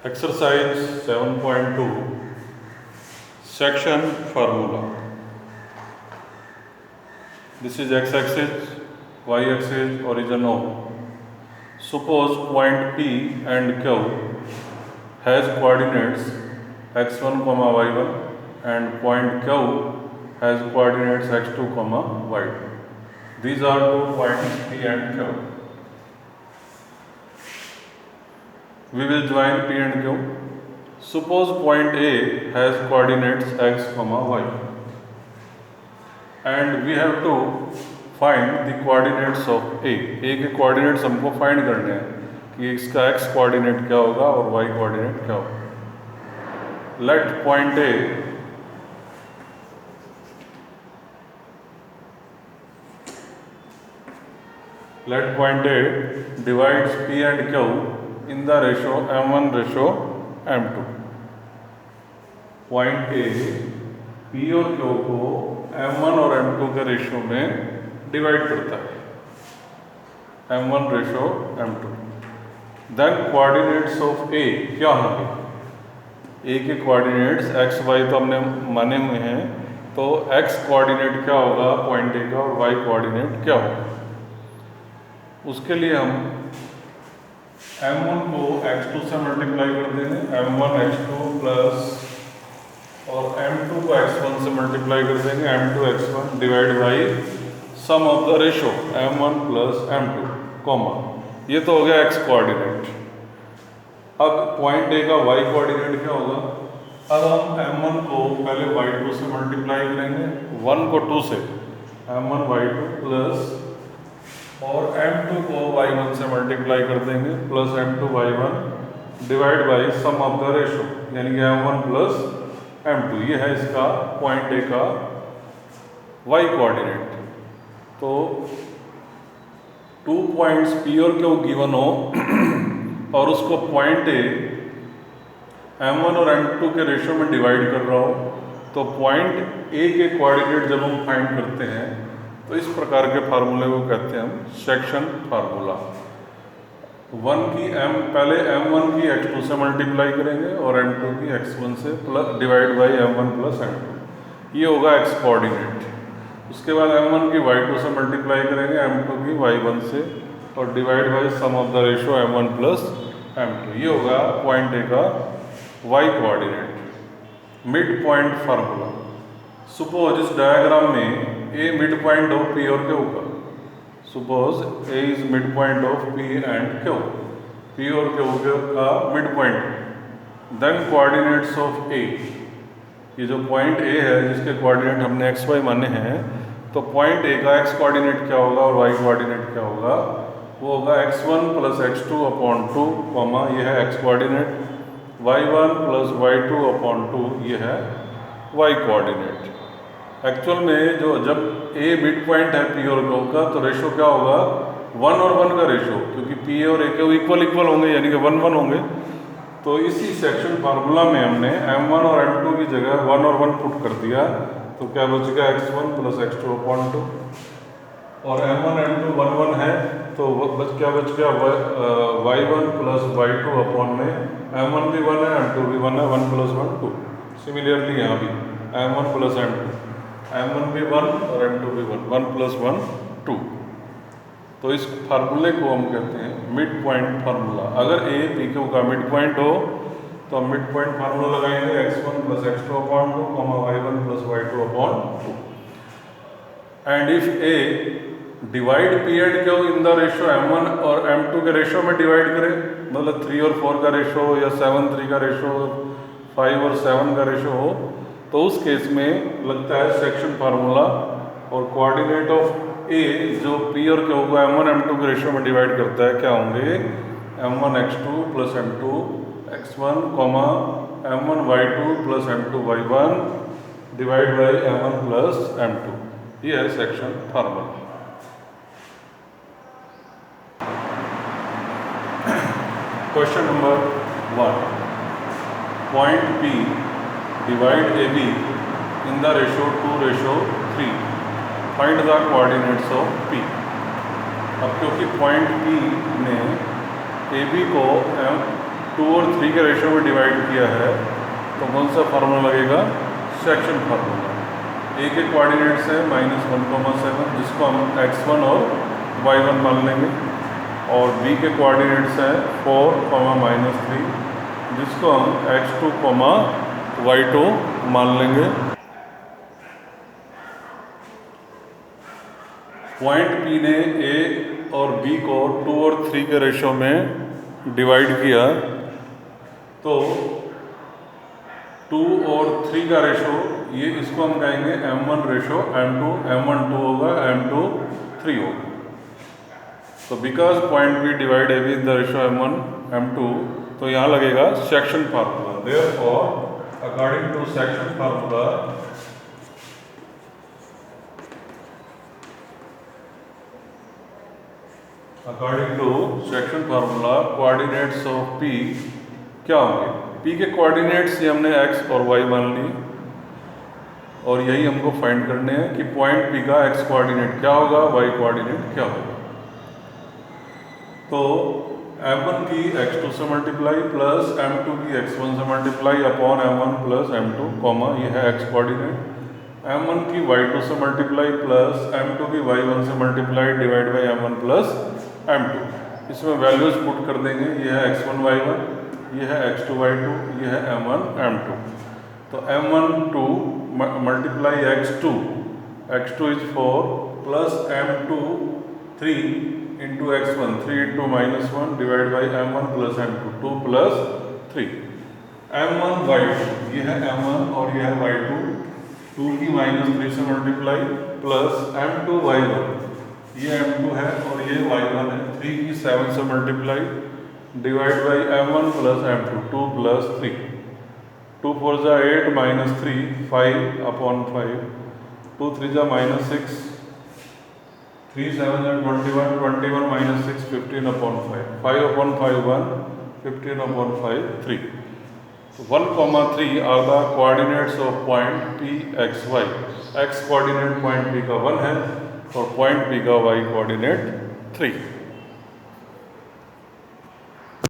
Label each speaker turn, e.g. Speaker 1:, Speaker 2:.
Speaker 1: Exercise 7.2 Section Formula. This is x-axis, y-axis, origin O. Suppose point P and Q has coordinates x1, y1 and point Q has coordinates x2, y2. These are two points P and Q. We will join P and Q. Suppose point A has coordinates x, y and we have to find the coordinates of A. A के coordinates हमको find करने हैं कि इसका x coordinate क्या होगा और y coordinate क्या होगा. Let point A divides P and Q in the ratio m1 ratio m2. Point A P और Q को m1 और m2 के रेशियो में डिवाइड करता है, m1 ratio m2. Then coordinates of A क्या होंगे? A के कोऑर्डिनेट्स x y तो हमने माने हुए हैं, तो x कोऑर्डिनेट क्या होगा पॉइंट A का और y कोऑर्डिनेट क्या होगा. उसके लिए हम m1 को x2 से मल्टीप्लाई कर देंगे, m1 x2 प्लस और m2 को x1 से मल्टीप्लाई कर देंगे, m2 x1 divide by sum of the ratio m1 plus m2 comma. ये तो हो गया x कोऑर्डिनेट. अब पॉइंट A का y कोऑर्डिनेट क्या होगा? अब हम m1 को पहले y2 से मल्टीप्लाई करेंगे, 1 को 2 से m1 y2 प्लस और m2 को y1 से मल्टीप्लाई कर देंगे plus m2 y1 divide by sum of the ratio यानी कि m1 प्लस m2. ये है इसका पॉइंट A का y कोऑर्डिनेट. तो 2 पॉइंट्स P और Q गिवन हो और उसको पॉइंट A m1 और m2 के रेशियो में डिवाइड कर रहा हो, तो पॉइंट A के कोऑर्डिनेट जब हम फाइंड करते हैं तो इस प्रकार के फार्मूले को कहते हैं हम सेक्शन फार्मूला. 1 की पहले m1 की x2 से मल्टीप्लाई करेंगे और m2 की x1 से plus divide by m1 plus m2. ये होगा x कोऑर्डिनेट. उसके बाद m1 की y2 से मल्टीप्लाई करेंगे, m2 की y1 से और divide by sum of the ratio m1 plus m2. ये होगा पॉइंट A का y coordinate. Mid point formula. Suppose इस डायग्राम में A mid point of P और Q का. Suppose A is mid point of P and Q. P और Q का mid point. Then coordinates of A. ये जो point A है जिसके कोऑर्डिनेट हमने x y माने हैं, तो पॉइंट A का x कोऑर्डिनेट क्या होगा और y कोऑर्डिनेट क्या होगा? वो होगा x1 plus x2 upon 2 comma ये है x coordinate, y1 plus y2 upon 2 ये है y कोऑर्डिनेट. एक्चुअल में जो जब A मिड पॉइंट है P और Q का, तो रेशो क्या होगा 1 और 1 का रेशो, क्योंकि P और A Q इक्वल होंगे यानी कि 1 1 होंगे. तो इसी सेक्शन फार्मूला में हमने m1 और m2 की जगह 1 और 1 पुट कर दिया, तो क्या बचेगा x1 प्लस x2 अपॉन 2. और m1 m2 1 1 है तो क्या बच गया y1 प्लस y2 अपॉन में m1 भी 1 है m2 भी 1 है, 1 प्लस 1 2. सिमिलरली यहाँ भी m1 प्लस m1 भी 1 और m2 भी 1, 1 प्लस 1 2. तो इस फार्मूले को हम कहते हैं मिड पॉइंट फार्मूला. अगर A P Q का मिड पॉइंट हो तो हम मिड पॉइंट फार्मूला लगाएंगे x1 plus x2 upon 2 y1 plus y2 upon 2. And if A divide P and Q in the ratio m1 और m2 के ratio में divide करे, मतलब 3 और 4 का रेशियो या 7 3 का रेशियो, 5 और 7 का रेशियो हो, तो उस केस में लगता है सेक्शन फार्मूला. और कोऑर्डिनेट ऑफ A जो P और Q को m1 m2 के रेशियो में डिवाइड करता है क्या होंगे? m1 x2 plus m2 x1 comma m1 y2 plus m2 y1 divide by m1 plus m2. ये है section formula. Question number 1. Point P divide AB in the ratio 2:3. Find the coordinates of P. अब क्योंकि point P में AB को 2 और 3 के ratio में divide किया है तो कौन सा फार्मूला लगेगा? Section formula. ए के कोऑर्डिनेट्स है -1,7 जिसको हम x1 और y1 मान लेंगे, और बी के कोऑर्डिनेट्स हैं 4, -3 जिसको हम x2, y2 मान लेंगे। पॉइंट P ने A और B को 2 और 3 के रेशो में डिवाइड किया तो 2 और 3 का रेशो, ये इसको हम कहेंगे M1 रेशो M2, M1 2 होगा, M2 3 होगा। तो because point P divide AB in the ratio M1 M2, तो यहाँ लगेगा section formula. Therefore according to section formula coordinates of P क्या होंगे? P के कोऑर्डिनेट्स ये हमने x और y मान ली, और यही हमको फाइंड करने हैं कि पॉइंट P का x कोऑर्डिनेट क्या होगा, y कोऑर्डिनेट क्या होगा। तो M1 की x2 से मल्टीप्लाई प्लस M2 की x1 से multiply upon M1 plus M2, ये है x कोऑर्डिनेट। M1 की y2 से मल्टीप्लाई प्लस M2 की y1 से multiply divide by M1 plus M2। इसमें वैल्यूज पुट कर देंगे, ये है x1 y1, ये है x2 y2, ये है M1 M2। तो M1 2 multiply x2 is 4 plus M2 3 into x1, 3 into -1 divide by M1 plus M2, 2 plus 3। M1 y2, ये है M1 और ये है y2, 2 की -3 से मल्टीप्लाई प्लस M2 y1, ये M2 है और ये y1 है, 3 की 7 से multiply divide by M1 plus M2, 2 plus 3, 2 4 जा 8 -3 5 अपॉन 5, 2 3 जा -6, 3 7 जा 21 -6 15 upon 5, 5 upon 5 1, 15 upon 5 3। 1,3 are the coordinates of point P x y। x coordinate point P का 1 है और पॉइंट P का y कोऑर्डिनेट 3।